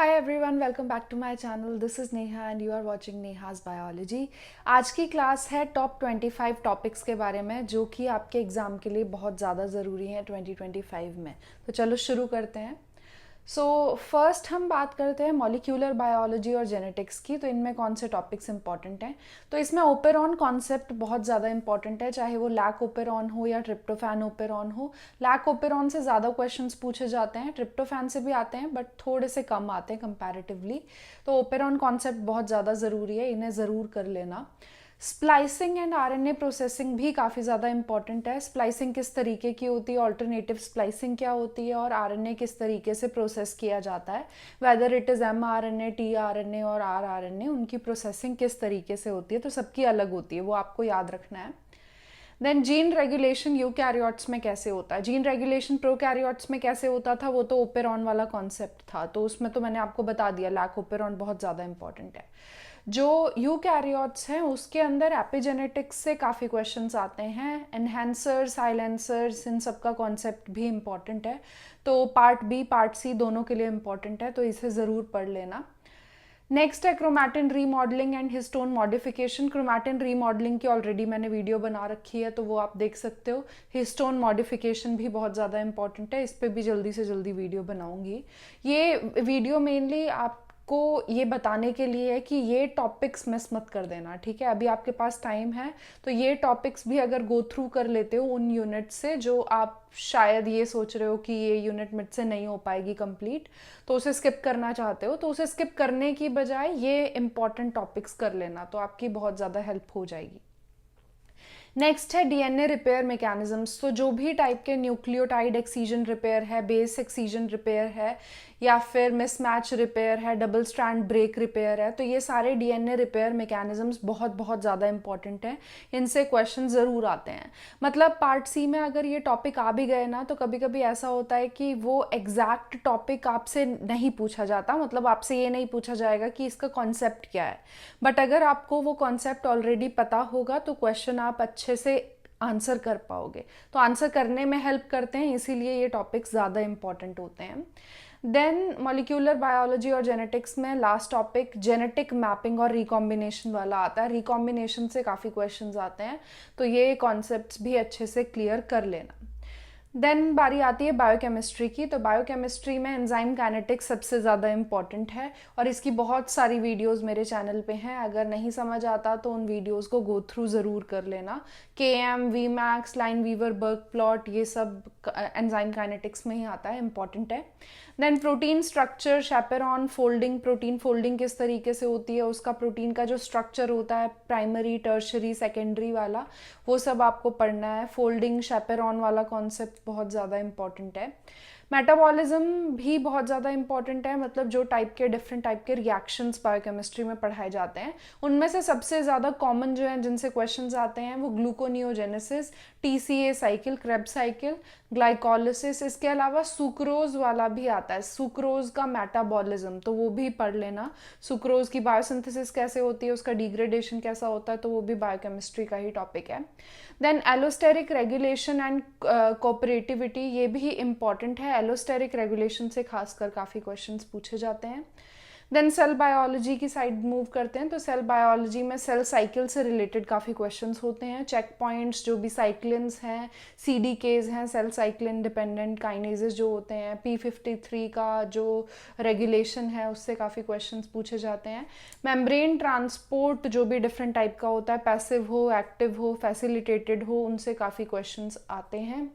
Hi everyone, welcome back to my channel. This is Neha and you are watching Neha's biology. आज की class है top 25 topics के बारे में जो कि आपके एग्ज़ाम के लिए बहुत ज़्यादा ज़रूरी हैं 2025 में। तो चलो शुरू करते हैं। सो फर्स्ट हम बात करते हैं मॉलिक्यूलर बायोलॉजी और जेनेटिक्स की। तो इनमें कौन से टॉपिक्स इंपॉर्टेंट हैं? तो इसमें ओपेरॉन कॉन्सेप्ट बहुत ज़्यादा इंपॉर्टेंट है, चाहे वो लैक ओपेरॉन हो या ट्रिप्टोफैन ओपेरॉन हो। लैक ओपेरॉन से ज़्यादा क्वेश्चंस पूछे जाते हैं, ट्रिप्टोफैन से भी आते हैं बट थोड़े से कम आते हैं कंपैरेटिवली। तो ओपेरॉन कॉन्सेप्ट बहुत ज़्यादा ज़रूरी है, इन्हें ज़रूर कर लेना। स्प्लाइसिंग एंड आरएनए प्रोसेसिंग भी काफ़ी ज़्यादा इंपॉर्टेंट है। स्प्लाइसिंग किस तरीके की होती है, ऑल्टरनेटिव स्प्लाइसिंग क्या होती है, और आरएनए किस तरीके से प्रोसेस किया जाता है, whether it is m RNA, t RNA और आर आरएनए, उनकी प्रोसेसिंग किस तरीके से होती है। तो सबकी अलग होती है, वो आपको याद रखना है। देन जीन रेगुलेशन यूकैरियोट्स में कैसे होता है, जीन रेगुलेशन प्रोकैरियोट्स में कैसे होता था, वो तो ओपेरॉन वाला कॉन्सेप्ट था, तो उसमें तो मैंने आपको बता दिया, लैक ओपेरॉन बहुत ज़्यादा इंपॉर्टेंट है। जो यूकैरियोट्स हैं उसके अंदर एपिजेनेटिक्स से काफ़ी क्वेश्चंस आते हैं, एनहेंसर्स, साइलेंसर्स, इन सब का कॉन्सेप्ट भी इम्पॉर्टेंट है। तो पार्ट बी पार्ट सी दोनों के लिए इम्पॉर्टेंट है, तो इसे ज़रूर पढ़ लेना। नेक्स्ट है chromatin remodelling and histone modification. Chromatin remodelling की ऑलरेडी मैंने वीडियो बना रखी है, तो वो आप देख सकते हो। हिस्टोन मॉडिफिकेशन भी बहुत ज़्यादा इंपॉर्टेंट है, इस पर भी जल्दी से जल्दी वीडियो बनाऊंगी। ये वीडियो मेनली आपको ये बताने के लिए है कि ये टॉपिक्स मिस मत कर देना, ठीक है। अभी आपके पास टाइम है तो ये टॉपिक्स भी अगर गो थ्रू कर लेते हो उन यूनिट से जो आप शायद ये सोच रहे हो कि ये यूनिट मुझसे नहीं हो पाएगी कंप्लीट, तो उसे स्किप करना चाहते हो, तो उसे स्किप करने की बजाय ये इंपॉर्टेंट टॉपिक्स कर लेना, तो आपकी बहुत ज़्यादा हेल्प हो जाएगी। नेक्स्ट है डीएनए रिपेयर मैकेनिज्म्स। तो जो भी टाइप के न्यूक्लियोटाइड एक्सीजन रिपेयर है, बेस एक्सीजन रिपेयर है, या फिर मिसमैच रिपेयर है, डबल स्ट्रैंड ब्रेक रिपेयर है, तो ये सारे डीएनए रिपेयर मैकेनिज्म्स बहुत बहुत ज़्यादा इंपॉर्टेंट हैं। इनसे क्वेश्चन ज़रूर आते हैं। मतलब पार्ट सी में अगर ये टॉपिक आ भी गए ना, तो कभी कभी ऐसा होता है कि वो एग्जैक्ट टॉपिक आपसे नहीं पूछा जाता, मतलब आपसे ये नहीं पूछा जाएगा कि इसका कॉन्सेप्ट क्या है, बट अगर आपको वो कॉन्सेप्ट ऑलरेडी पता होगा तो क्वेश्चन आप अच्छे से आंसर कर पाओगे। तो आंसर करने में हेल्प करते हैं, इसीलिए ये टॉपिक्स ज़्यादा इंपॉर्टेंट होते हैं। देन मॉलिक्यूलर बायोलॉजी और जेनेटिक्स में लास्ट टॉपिक जेनेटिक मैपिंग और रिकॉम्बिनेशन वाला आता है। रिकॉम्बिनेशन से काफ़ी क्वेश्चंस आते हैं, तो ये कॉन्सेप्ट्स भी अच्छे से क्लियर कर लेना। देन बारी आती है बायोकेमिस्ट्री की। तो बायोकेमिस्ट्री में एंजाइम काइनेटिक्स सबसे ज़्यादा इंपॉर्टेंट है, और इसकी बहुत सारी वीडियोस मेरे चैनल पे हैं। अगर नहीं समझ आता तो उन वीडियोस को गो थ्रू ज़रूर कर लेना। KM, Vmax, लाइन वीवर बर्ग प्लॉट, ये सब एंजाइम काइनेटिक्स में ही आता है, इंपॉर्टेंट है। Then protein structure, chaperone folding, protein folding किस तरीके से होती है, उसका प्रोटीन का जो स्ट्रक्चर होता है, प्राइमरी, टर्शरी, सेकेंडरी वाला, वो सब आपको पढ़ना है। फोल्डिंग, शैपेरॉन वाला कॉन्सेप्ट बहुत ज़्यादा इंपॉर्टेंट है। मेटाबॉलिज्म भी बहुत ज़्यादा इंपॉर्टेंट है, मतलब जो डिफरेंट टाइप के रिएक्शंस बायोकेमिस्ट्री में पढ़ाए जाते हैं, उनमें से सबसे ज़्यादा कॉमन जो है जिनसे क्वेश्चंस आते हैं वो gluconeogenesis, TCA cycle, Krebs cycle, glycolysis, इसके अलावा सुक्रोज वाला भी आता है, सुक्रोज का मेटाबॉलिज्म, तो वो भी पढ़ लेना। सुक्रोज की बायोसिंथेसिस कैसे होती है, उसका डिग्रेडेशन कैसा होता है, तो वो भी बायोकेमिस्ट्री का ही टॉपिक है। Then allosteric regulation and cooperativity, ये भी इंपॉर्टेंट है। एलोस्टेरिक रेगुलेशन से खासकर काफ़ी क्वेश्चंस पूछे जाते हैं। देन सेल बायोलॉजी की साइड मूव करते हैं। तो सेल बायोलॉजी में सेल साइकिल से रिलेटेड काफ़ी क्वेश्चंस होते हैं। चेक पॉइंट्स, जो भी साइक्लिन्स हैं, CDKs हैं, सेल साइक्लिन डिपेंडेंट काइनेजेस जो होते हैं, P53 का जो रेगुलेशन है उससे काफ़ी क्वेश्चंस पूछे जाते हैं। मेम्ब्रेन ट्रांसपोर्ट जो भी डिफरेंट टाइप का होता है, पैसिव हो, एक्टिव हो, फैसिलिटेटेड हो, उनसे काफ़ी क्वेश्चंस आते हैं।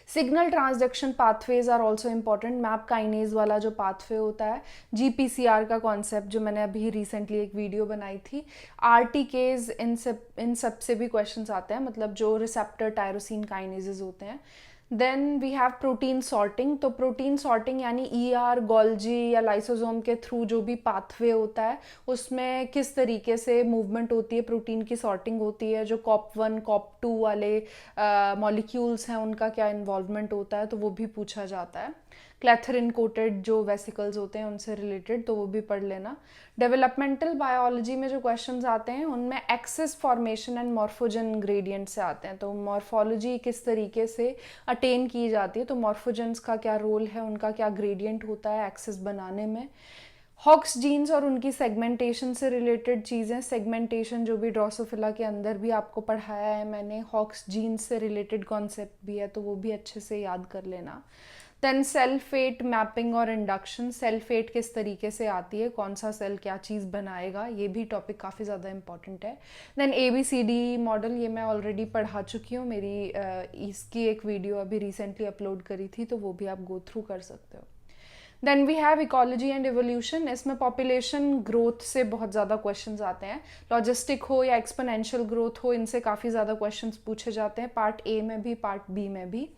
Signal transduction pathways are also important. Map kinase वाला जो पाथवे होता है, GPCR का कॉन्सेप्ट जो मैंने अभी रिसेंटली एक वीडियो बनाई थी, RTKs, इन सब से भी क्वेश्चंस आते हैं, मतलब जो रिसेप्टर टायरोसिन काइनेजेस होते हैं। Then we have protein sorting. तो प्रोटीन सॉर्टिंग यानी ER, गोल्जी या लाइसोसोम के थ्रू जो भी पाथवे होता है उसमें किस तरीके से मूवमेंट होती है, प्रोटीन की सॉर्टिंग होती है, जो COP1, COP2 वाले मॉलिक्यूल्स हैं उनका क्या इन्वॉल्वमेंट होता है, तो वो भी पूछा जाता है। क्लैथरिन कोटेड जो वेसिकल्स होते हैं उनसे रिलेटेड, तो वो भी पढ़ लेना। डेवलपमेंटल बायोलॉजी में जो क्वेश्चंस आते हैं उनमें axis formation and morphogen gradient से आते हैं, तो मॉर्फोलॉजी किस तरीके से अटेन की जाती है, तो मॉर्फोजन्स का क्या रोल है, उनका क्या ग्रेडियंट होता है एक्सिस बनाने में। हॉक्स जीन्स और उनकी सेगमेंटेशन से रिलेटेड चीज़ें, सेगमेंटेशन जो भी ड्रोसोफिला के अंदर भी आपको पढ़ाया है मैंने, हॉक्स जीन्स से रिलेटेड कॉन्सेप्ट भी है, तो वो भी अच्छे से याद कर लेना। देन सेल फेट मैपिंग और इंडक्शन, सेल फेट किस तरीके से आती है, कौन सा सेल क्या चीज़ बनाएगा, ये भी टॉपिक काफ़ी ज़्यादा इंपॉर्टेंट है। देन ABCD मॉडल, ये मैं ऑलरेडी पढ़ा चुकी हूँ, मेरी इसकी एक वीडियो अभी रिसेंटली अपलोड करी थी, तो वो भी आप गो थ्रू कर सकते हो। Then we have ecology and evolution, इसमें पॉपुलेशन ग्रोथ से बहुत ज़्यादा क्वेश्चंस आते हैं, लॉजिस्टिक हो या एक्सपोनेंशियल ग्रोथ हो, इनसे काफ़ी ज़्यादा क्वेश्चंस पूछे जाते हैं, पार्ट ए में भी पार्ट बी में भी।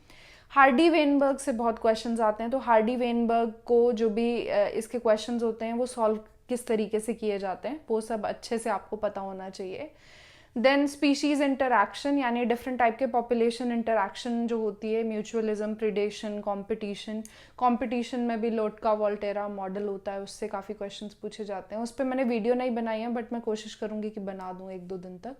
हार्डी वेनबर्ग से बहुत क्वेश्चंस आते हैं, तो हार्डी वेनबर्ग को जो भी इसके क्वेश्चंस होते हैं वो सॉल्व किस तरीके से किए जाते हैं वो सब अच्छे से आपको पता होना चाहिए। देन स्पीशीज इंटरैक्शन, यानी डिफरेंट टाइप के पॉपुलेशन इंटरैक्शन जो होती है, म्यूचुअलिज्म, प्रिडेशन, कंपटीशन, कंपटीशन में भी लोटका वोल्टेरा मॉडल होता है, उससे काफ़ी क्वेश्चंस पूछे जाते हैं। उस पर मैंने वीडियो नहीं बनाई है बट मैं कोशिश करूँगी कि बना दूँ 1-2 दिन तक।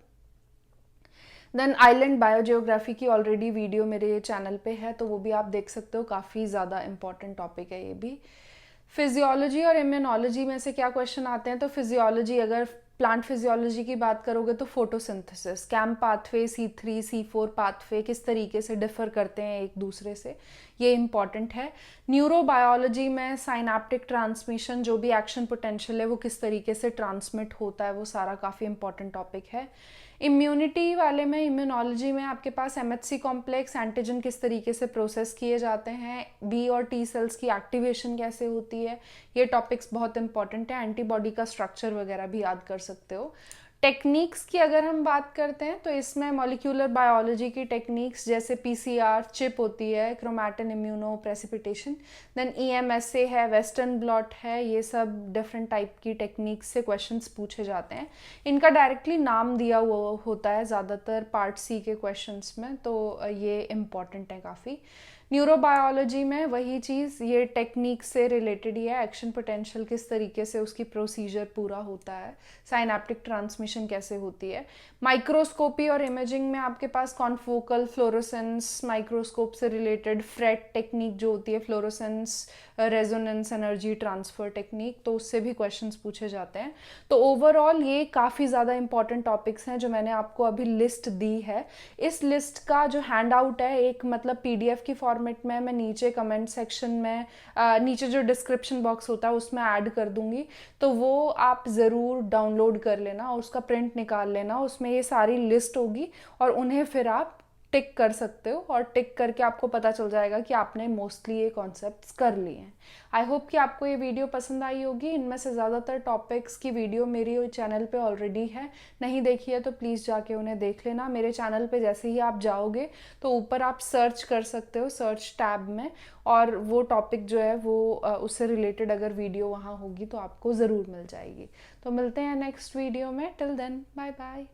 देन आइलैंड बायोजियोग्राफी की ऑलरेडी वीडियो मेरे चैनल पे है, तो वो भी आप देख सकते हो, काफ़ी ज़्यादा इंपॉर्टेंट टॉपिक है ये भी। फिजियोलॉजी और इम्यूनोलॉजी में से क्या क्वेश्चन आते हैं, तो फिजियोलॉजी अगर प्लांट फिजियोलॉजी की बात करोगे तो photosynthesis, cam pathway, C3 C4 pathway किस तरीके से डिफर करते हैं एक दूसरे से, ये इंपॉर्टेंट है। न्यूरोबायोलॉजी में साइनेप्टिक ट्रांसमिशन, जो भी एक्शन पोटेंशियल है वो किस तरीके से ट्रांसमिट होता है, वो सारा काफ़ी इंपॉर्टेंट टॉपिक है। इम्यूनिटी वाले में, इम्यूनोलॉजी में आपके पास MHC कॉम्प्लेक्स, एंटीजन किस तरीके से प्रोसेस किए जाते हैं, B और T सेल्स की एक्टिवेशन कैसे होती है, ये टॉपिक्स बहुत इंपॉर्टेंट है। एंटीबॉडी का स्ट्रक्चर वगैरह भी याद कर सकते हो। टेक्निक्स की अगर हम बात करते हैं तो इसमें मॉलिक्यूलर बायोलॉजी की टेक्निक्स जैसे PCR, चिप होती है, chromatin immunoprecipitation, then EMSA है, वेस्टर्न ब्लॉट है, ये सब डिफरेंट टाइप की टेक्निक्स से क्वेश्चंस पूछे जाते हैं। इनका डायरेक्टली नाम दिया हुआ होता है ज़्यादातर पार्ट C के क्वेश्चंस में, तो ये इम्पॉर्टेंट है काफ़ी। न्यूरोबायोलॉजी में वही चीज़, ये टेक्निक से रिलेटेड ही है, एक्शन पोटेंशियल किस तरीके से उसकी प्रोसीजर पूरा होता है, साइनेप्टिक ट्रांसमिशन कैसे होती है। माइक्रोस्कोपी और इमेजिंग में आपके पास कॉन्फोकल, फ्लोरोसेंस माइक्रोस्कोप से रिलेटेड, फ्रेट टेक्निक जो होती है, fluorescence resonance energy transfer technique, तो उससे भी क्वेश्चंस पूछे जाते हैं। तो ओवरऑल ये काफ़ी ज़्यादा इंपॉर्टेंट टॉपिक्स हैं जो मैंने आपको अभी लिस्ट दी है। इस लिस्ट का जो हैंड आउट है, एक मतलब PDF की फॉर्मेट में मैं नीचे कमेंट सेक्शन में नीचे जो डिस्क्रिप्शन बॉक्स होता है उसमें ऐड कर दूंगी, तो वो आप ज़रूर डाउनलोड कर लेना और उसका प्रिंट निकाल लेना, उसमें ये सारी लिस्ट होगी और उन्हें फिर आप टिक कर सकते हो, और टिक करके आपको पता चल जाएगा कि आपने मोस्टली ये कॉन्सेप्ट्स कर लिए हैं। आई होप कि आपको ये वीडियो पसंद आई होगी। इनमें से ज़्यादातर टॉपिक्स की वीडियो मेरी चैनल पे ऑलरेडी है, नहीं देखी है तो प्लीज़ जाके उन्हें देख लेना। मेरे चैनल पे जैसे ही आप जाओगे तो ऊपर आप सर्च कर सकते हो, सर्च टैब में, और वो टॉपिक जो है वो उससे रिलेटेड अगर वीडियो वहाँ होगी तो आपको ज़रूर मिल जाएगी। तो मिलते हैं नेक्स्ट वीडियो में, टिल देन बाय बाय।